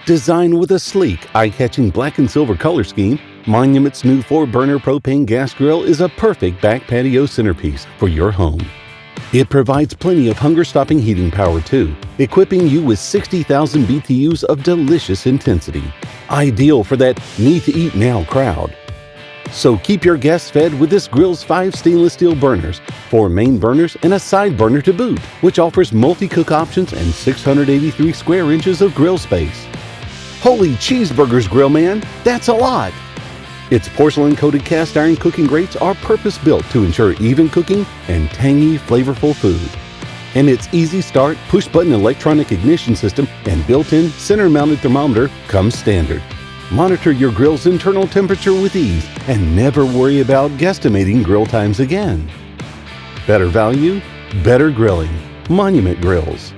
Designed with a sleek, eye-catching black and silver color scheme, Monument's new 4-burner propane gas grill is a perfect back patio centerpiece for your home. It provides plenty of hunger-stopping heating power too, equipping you with 60,000 BTUs of delicious intensity. Ideal for that need-to-eat-now crowd. So keep your guests fed with this grill's 5 stainless steel burners, 4 main burners, and a side burner to boot, which offers multi-cook options and 683 square inches of grill space. Holy cheeseburgers, grill man, that's a lot! Its porcelain-coated cast iron cooking grates are purpose-built to ensure even cooking and tangy, flavorful food. And its easy start, push-button electronic ignition system and built-in center-mounted thermometer comes standard. Monitor your grill's internal temperature with ease and never worry about guesstimating grill times again. Better value, better grilling. Monument Grills.